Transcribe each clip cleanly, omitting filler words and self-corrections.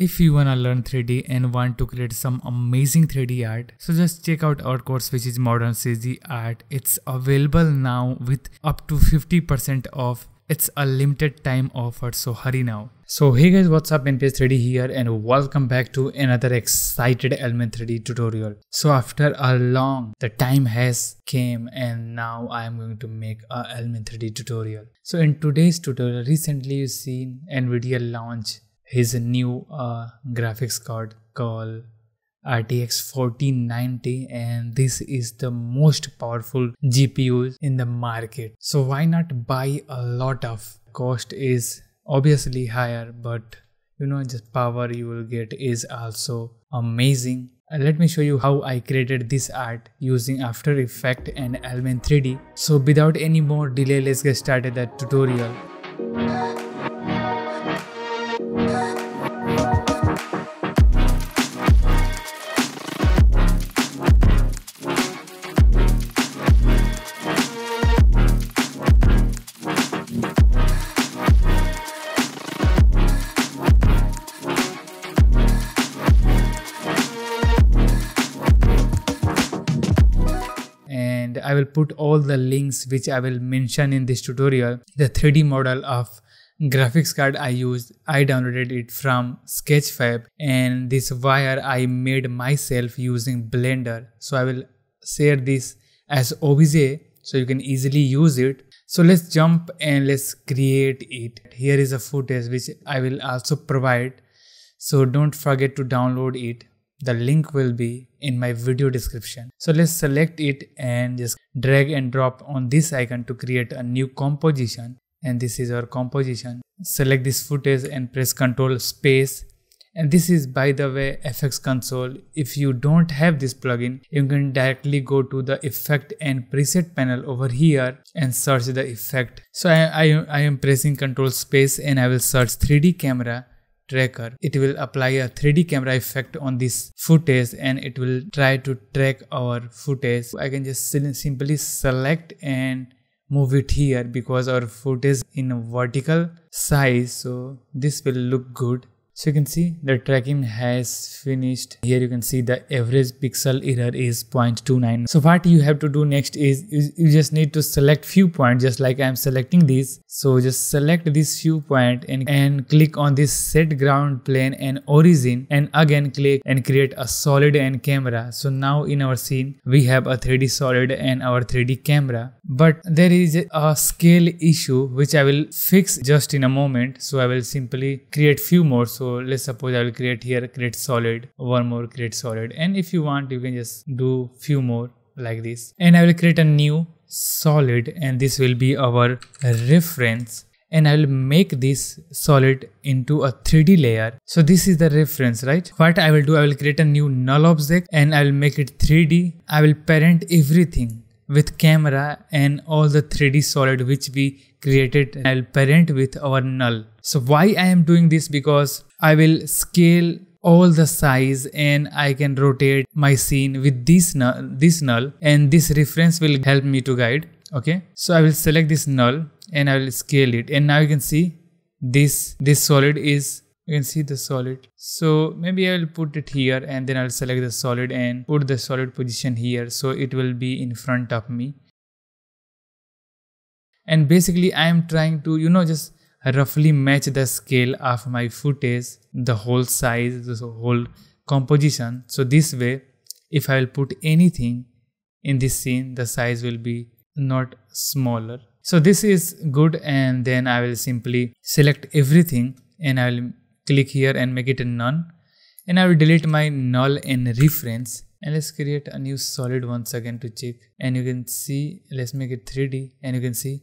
If you wanna learn 3D and want to create some amazing 3D art, so just check out our course which is Modern CG Art. It's available now with up to 50% off. It's a limited time offer, so hurry now. So hey guys, what's up, NPS 3D here and welcome back to another excited Element 3D tutorial. So after a long, the time has came and now I am going to make a Element 3D tutorial. So in today's tutorial, recently you seen NVIDIA launch his new graphics card called RTX 4090, and this is the most powerful GPUs in the market. So why not buy a lot of? Cost is obviously higher, but just power you will get is also amazing. Let me show you how I created this art using After Effects and Element 3D. So without any more delay, let's get started the tutorial. I will put all the links which I will mention in this tutorial. The 3D model of graphics card I used, I downloaded it from Sketchfab, and this wire I made myself using Blender. So I will share this as OBJ so you can easily use it. So let's jump and let's create it. Here is a footage which I will also provide, so don't forget to download it. The link will be in my video description. So let's select it and just drag and drop on this icon to create a new composition. And this is our composition. Select this footage and press Ctrl Space. And this is, by the way, FX Console. If you don't have this plugin, you can directly go to the Effect and Preset panel over here and search the effect. So I am pressing Ctrl Space and I will search 3D camera tracker. It will apply a 3D camera effect on this footage and it will try to track our footage. I can just simply select and move it here because our footage in a vertical size, so this will look good. So you can see the tracking has finished. Here you can see the average pixel error is 0.29. So what you have to do next is you just need to select few points, just like I am selecting these. So just select this few point and click on this set ground plane and origin, and again click and create a solid and camera. So now in our scene we have a 3D solid and our 3D camera, but there is a scale issue which I will fix just in a moment. So I will simply create few more. So let's suppose I will create here, create solid, one more, create solid, and if you want you can just do few more like this, and I will create a new solid and this will be our reference, and I will make this solid into a 3D layer. So this is the reference, right? What I will do, I will create a new null object and I will make it 3D. I will parent everything with camera and all the 3D solid which we created. I'll parent with our null. So why I am doing this? Because I will scale all the size and I can rotate my scene with this null, and this reference will help me to guide. Okay, so I will select this null and I will scale it, and now you can see this solid is, you can see the solid. So maybe I will put it here and then I'll select the solid and put the solid position here so it will be in front of me. And basically I am trying to just roughly match the scale of my footage, the whole size, the whole composition. So this way if I will put anything in this scene, the size will be not smaller. So this is good, and then I will simply select everything and I will click here and make it a none, and I will delete my null and reference, and let's create a new solid once again to check. And you can see, let's make it 3D, and you can see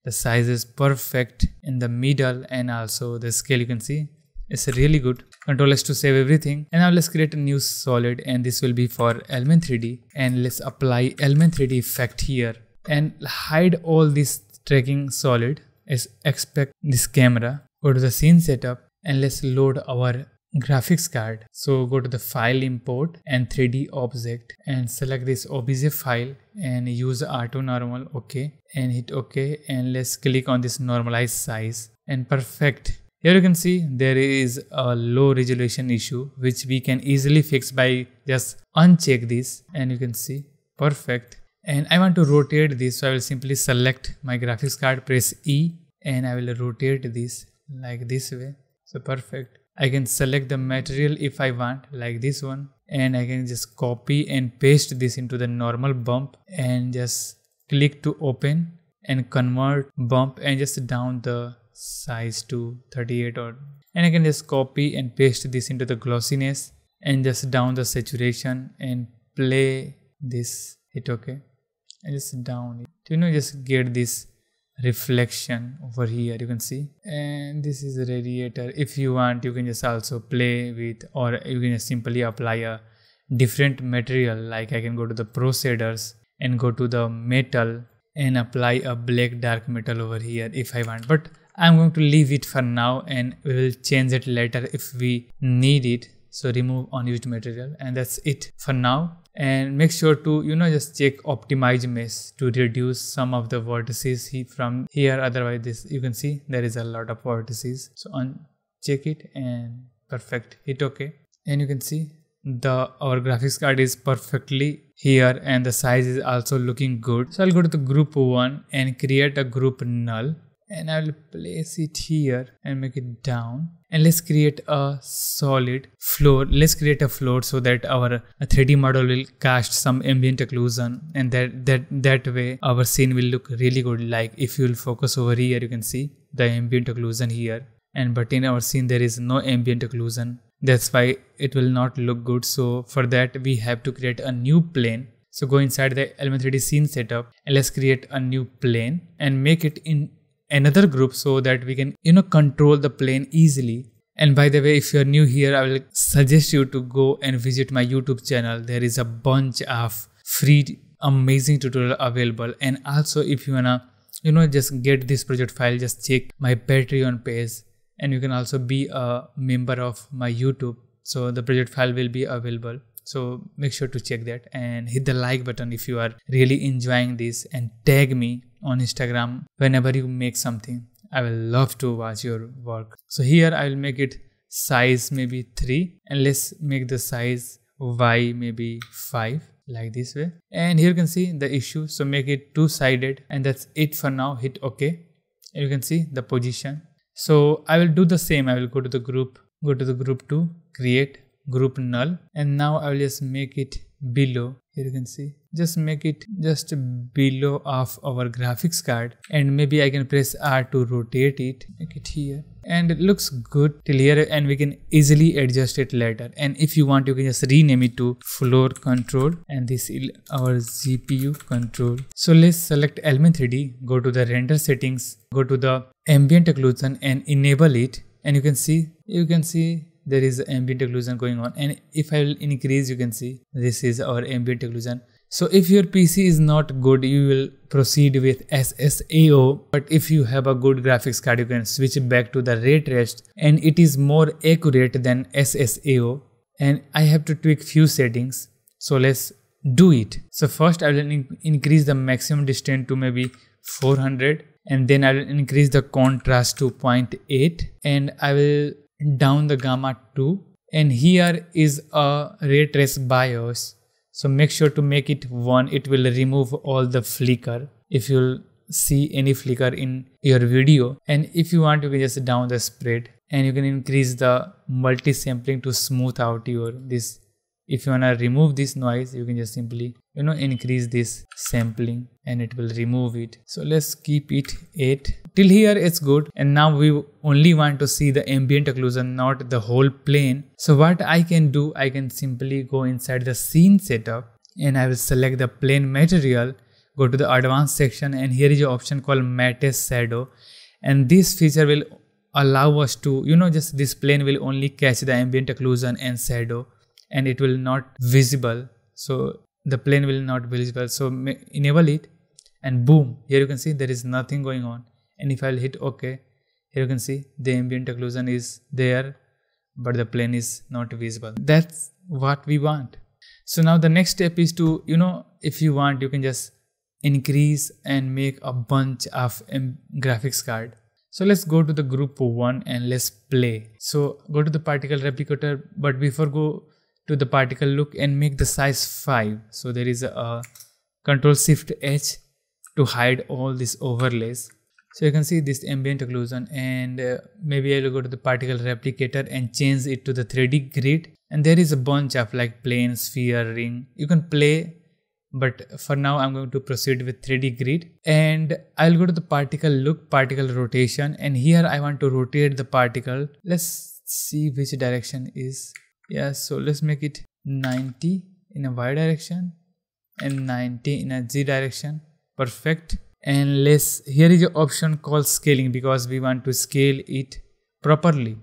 the size is perfect in the middle, and also the scale you can see it's really good. Ctrl S to save everything, and now let's create a new solid, and this will be for Element 3D, and let's apply Element 3D effect here and hide all this tracking solid. Let's expect this camera, go to the scene setup, and let's load our graphics card. So go to the file, import and 3D object, and select this OBJ file and use auto normal, okay, and hit OK, and let's click on this normalize size, and perfect. Here you can see there is a low resolution issue which we can easily fix by just uncheck this, and you can see perfect. And I want to rotate this, so I will simply select my graphics card, press E, and I will rotate this like this way. So perfect. I can select the material if I want, like this one, and I can just copy and paste this into the normal bump and just click to open and convert bump and just down the size to 38, and I can just copy and paste this into the glossiness and just down the saturation and play this, hit OK, and just down it, just get this reflection over here, you can see. And this is a radiator. If you want, you can just also play with, or you can just simply apply a different material, like I can go to the Pro shaders and go to the metal and apply a black dark metal over here if I want, but I'm going to leave it for now and we will change it later if we need it. So remove unused material, and that's it for now. And make sure to just check optimize mesh to reduce some of the vertices from here, otherwise this, you can see there is a lot of vertices. So uncheck it and perfect, hit OK, and you can see our graphics card is perfectly here and the size is also looking good. So I'll go to the group 1 and create a group null, and I will place it here and make it down, and let's create a solid floor. Let's create a floor so that our 3D model will cast some ambient occlusion, and that way our scene will look really good. Like if you will focus over here, you can see the ambient occlusion here, but in our scene there is no ambient occlusion. That's why it will not look good. So for that we have to create a new plane. So go inside the Element 3D scene setup and let's create a new plane and make it in another group so that we can control the plane easily. And by the way, if you are new here, I will suggest you to go and visit my YouTube channel. There is a bunch of free amazing tutorial available. And also if you wanna just get this project file, just check my Patreon page, and you can also be a member of my YouTube, so the project file will be available. So make sure to check that and hit the like button if you are really enjoying this, and tag me on Instagram whenever you make something. I will love to watch your work. So here I will make it size maybe 3, and let's make the size Y maybe 5, like this way. And here you can see the issue, so make it two-sided, and that's it for now. Hit OK, and you can see the position. So I will do the same. I will go to the group 2, create group null, and now I will just make it below. Here you can see, just make it just below of our graphics card, and maybe I can press R to rotate it, make it here, and it looks good till here, and we can easily adjust it later. And if you want, you can just rename it to floor control, and this is our GPU control. So let's select Element 3D, go to the render settings, go to the ambient occlusion and enable it, and you can see there is ambient occlusion going on. And if I will increase, you can see this is our ambient occlusion. So if your PC is not good, you will proceed with SSAO, but if you have a good graphics card, you can switch back to the ray traced, and it is more accurate than SSAO. And I have to tweak few settings, so let's do it. So first I will increase the maximum distance to maybe 400, and then I will increase the contrast to 0.8, and I will down the gamma 2, and here is a ray trace BIOS. So make sure to make it 1. It will remove all the flicker if you'll see any flicker in your video. And if you want, you can just down the spread, and you can increase the multi-sampling to smooth out your this. If you want to remove this noise, you can just simply increase this sampling and it will remove it. So let's keep it 8. Till here it's good, and now we only want to see the ambient occlusion, not the whole plane. So what I can do, I can simply go inside the scene setup, and I will select the plane material, go to the advanced section, and here is an option called matte shadow, and this feature will allow us to just this plane will only catch the ambient occlusion and shadow, and it will not visible. So the plane will not visible. So enable it, and boom, here you can see there is nothing going on. And if I'll hit OK, here you can see the ambient occlusion is there, but the plane is not visible. That's what we want. So now the next step is to, if you want, you can just increase and make a bunch of graphics card. So let's go to the group 1 and let's play. So go to the particle replicator, but before go to the particle look and make the size 5. So there is a Control Shift H to hide all these overlays. So you can see this ambient occlusion, and maybe I will go to the particle replicator and change it to the 3D grid. And there is a bunch of like plane, sphere, ring. You can play, but for now I'm going to proceed with 3D grid. And I'll go to the particle look, particle rotation, and here I want to rotate the particle. Let's see which direction is. Yeah, so let's make it 90 in a Y direction and 90 in a Z direction. Perfect. And here is an option called scaling, because we want to scale it properly.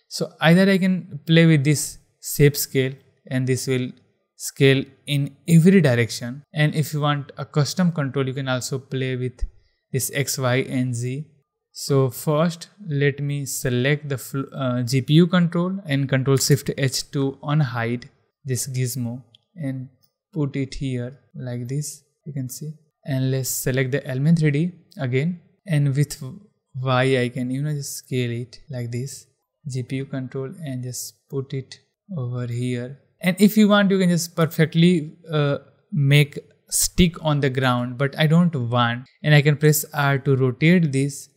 So either I can play with this shape scale and this will scale in every direction, and if you want a custom control you can also play with this X, Y and Z. So first let me select the GPU control and Control Shift H to unhide this gizmo and put it here like this, you can see. And let's select the element 3D again, and with Y I can just scale it like this, GPU control, and just put it over here. And if you want you can just perfectly make stick on the ground, but I don't want, and I can press R to rotate this,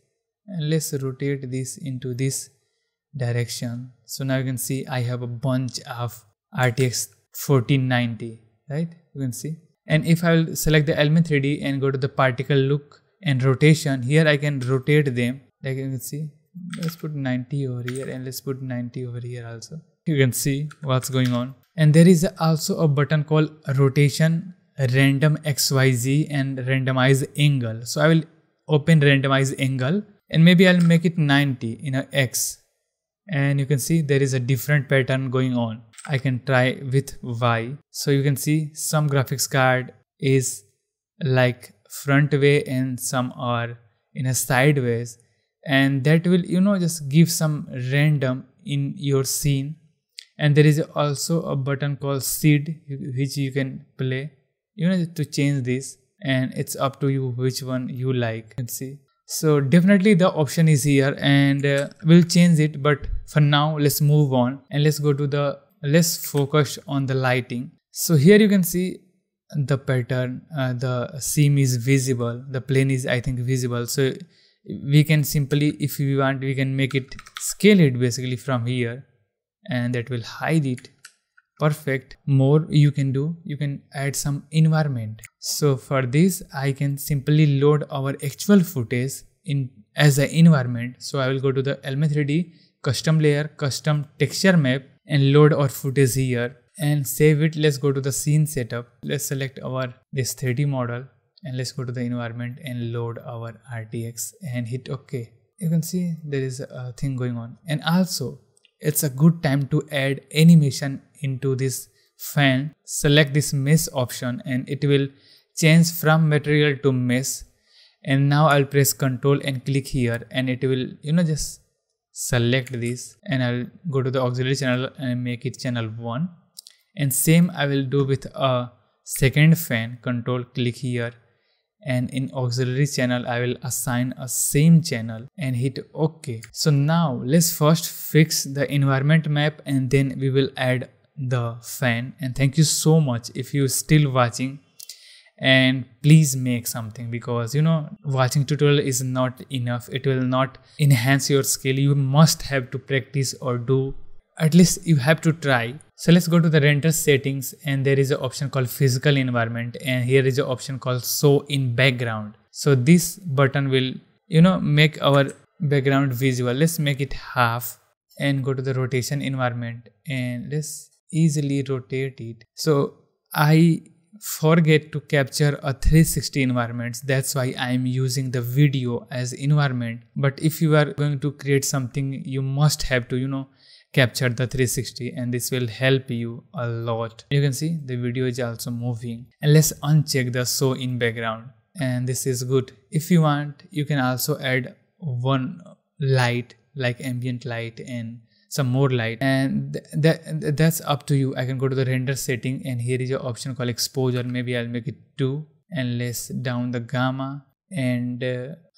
and let's rotate this into this direction. So now you can see I have a bunch of RTX 1490, right? You can see. And if I will select the element 3D and go to the particle look and rotation, here I can rotate them, like you can see. Let's put 90 over here, and let's put 90 over here also. You can see what's going on. And there is also a button called rotation, random XYZ and randomize angle. So I will open randomize angle, and maybe I'll make it 90 in a X. And you can see there is a different pattern going on. I can try with Y. So you can see some graphics card is like front way and some are in a sideways, and that will just give some random in your scene. And there is also a button called seed which you can play to change this, and it's up to you which one you like. You can see. So definitely the option is here, and we'll change it, but for now let's move on and let's focus on the lighting. So here you can see the pattern, the seam is visible, the plane is I think visible. So we can simply, if we want, we can make it scale it basically from here, and that will hide it. Perfect. More you can do, you can add some environment. So for this I can simply load our actual footage in as an environment. So I will go to the element 3D, custom layer, custom texture map, and load our footage here and save it. Let's go to the scene setup. Let's select this 3D model, and let's go to the environment and load our RTX and hit OK. You can see there is a thing going on. And also it's a good time to add animation into this fan. Select this mesh option and it will change from material to mesh. And now I'll press Ctrl and click here, and it will just select this, and I'll go to the auxiliary channel and make it channel 1. And same I will do with a second fan. Ctrl, click here, and in auxiliary channel I will assign a same channel and hit OK. So now let's first fix the environment map, and then we will add the fan. And thank you so much if you still watching, and please make something, because watching tutorial is not enough. It will not enhance your skill. You must have to practice, or do at least you have to try. So let's go to the render settings, and there is an option called physical environment, and here is an option called show in background. So this button will make our background visible. Let's make it half and go to the rotation environment, and let's easily rotate it. So I forget to capture a 360 environments, that's why I am using the video as environment. But if you are going to create something, you must have to capture the 360, and this will help you a lot. You can see the video is also moving. And let's uncheck the show in background, and this is good. If you want, you can also add one light like ambient light and some more light, and that's up to you. I can go to the render setting, and here is your option called exposure. Maybe I'll make it 2, and let's down the gamma, and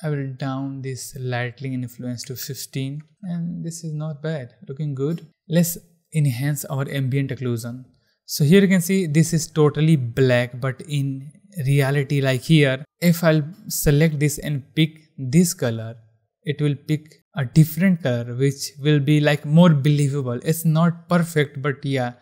I will down this lighting influence to 15, and this is not bad, looking good. Let's enhance our ambient occlusion. So here you can see this is totally black, but in reality, like here, if I'll select this and pick this color, it will pick a different color which will be like more believable. It's not perfect, but yeah,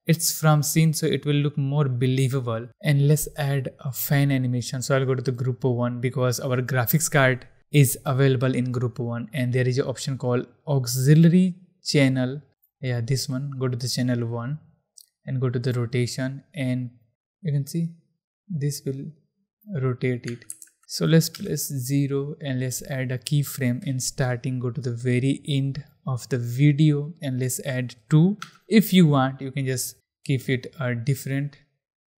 it's from scene, so it will look more believable. And let's add a fan animation. So I'll go to the group 1 because our graphics card is available in group 1, and there is an option called auxiliary channel. Yeah, this one. Go to the channel 1 and go to the rotation, and you can see this will rotate it. So let's press 0 and let's add a keyframe in starting. Go to the very end of the video and let's add 2. If you want, you can just give it a different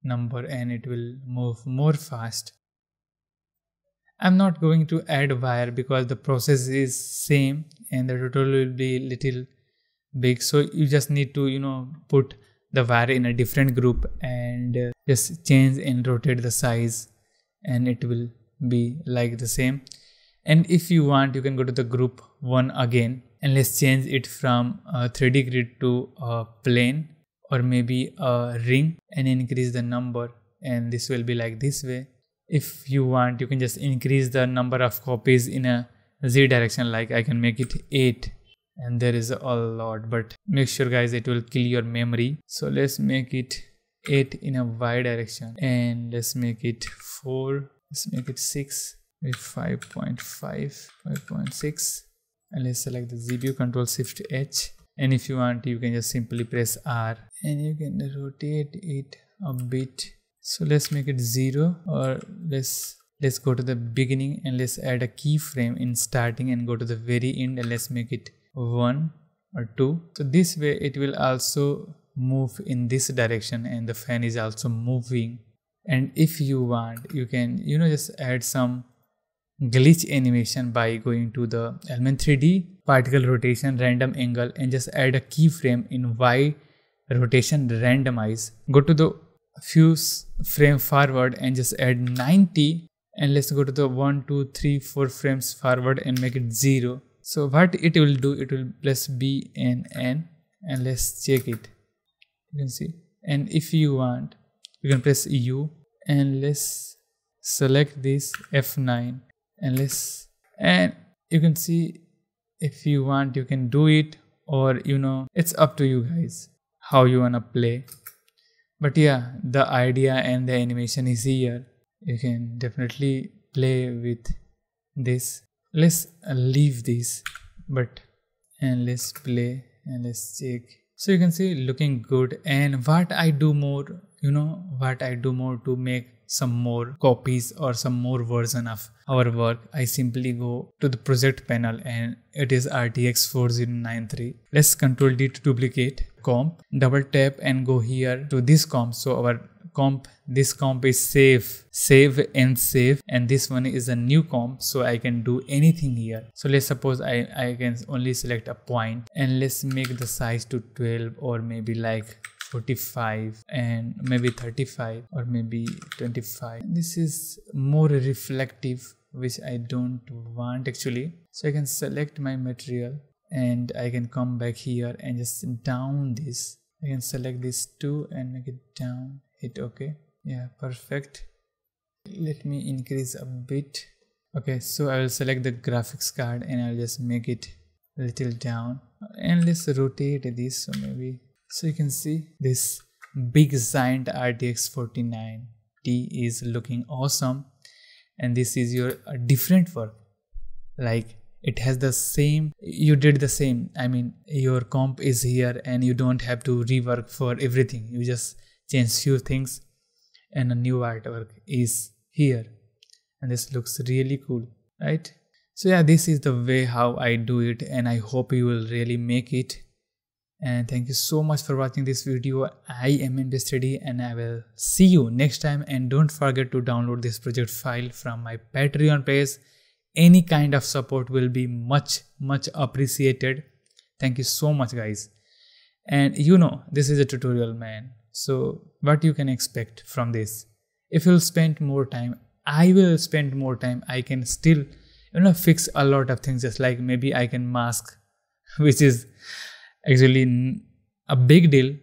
number and it will move more fast. I'm not going to add wire because the process is same and the tutorial will be little big. So you just need to put the wire in a different group and just change and rotate the size, and it will be like the same. And if you want, you can go to the group 1 again and let's change it from a 3D grid to a plane or maybe a ring and increase the number, and this will be like this way. If you want, you can just increase the number of copies in a Z direction, like I can make it 8, and there is a lot, but make sure guys it will kill your memory. So let's make it 8 in a Y direction, and let's make it 4, let's make it 6 with 5.5, 5.6, and let's select the Z view, Control Shift H, and if you want you can just simply press R and you can rotate it a bit. So let's make it 0, or let's go to the beginning and let's add a keyframe in starting and go to the very end and let's make it 1 or 2. So this way it will also move in this direction and the fan is also moving. And if you want, you can just add some glitch animation by going to the element 3D, particle rotation, random angle, and just add a keyframe in Y rotation randomize. Go to the few frame forward and just add 90, and let's go to the 1 2 3 4 frames forward and make it 0. So what it will do, it will press B and N, and let's check it. You can see, and if you want, you can press U and let's select this F9 and you can see, if you want you can do it, or it's up to you guys how you wanna play. But yeah, the idea and the animation is here. You can definitely play with this. Let's leave this, and let's play and let's check. So you can see looking good. And what I do more, to make some more copies or some more version of our work, I simply go to the project panel and it is RTX 4093. Let's Ctrl D to duplicate comp, double tap and go here to this comp. So our comp, this comp is save, and this one is a new comp, so I can do anything here. So let's suppose I can only select a point, and let's make the size to 12 or maybe like 45 and maybe 35 or maybe 25. This is more reflective, which I don't want actually. So I can select my material and I can come back here and just down this. I can select this too and make it down, hit OK. Yeah, perfect. Let me increase a bit. Okay, so I will select the graphics card and I'll just make it a little down, and let's rotate this. So maybe, so you can see this big giant RTX 4090 is looking awesome, and this is your different work. Like it has the same, you did the same. I mean, your comp is here and you don't have to rework for everything. You just change few things and a new artwork is here, and this looks really cool, right? So yeah, this is the way how I do it, and I hope you will really make it. And thank you so much for watching this video. I am Ambient, and I will see you next time. And don't forget to download this project file from my Patreon page. Any kind of support will be much appreciated. Thank you so much guys. And this is a tutorial, man. So what you can expect from this? If you'll spend more time I will spend more time, I can still fix a lot of things. Just like maybe I can mask, which is actually a big deal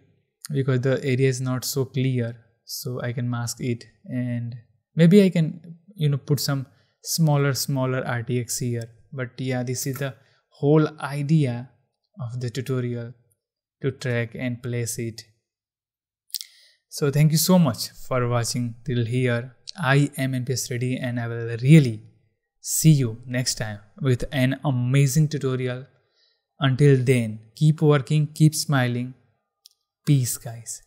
because the area is not so clear. So I can mask it, and maybe I can put some smaller RTX here. But yeah, this is the whole idea of the tutorial, to track and place it. So thank you so much for watching till here. I am NPS Ready, and I will really see you next time with an amazing tutorial. Until then, keep working, keep smiling. Peace, guys.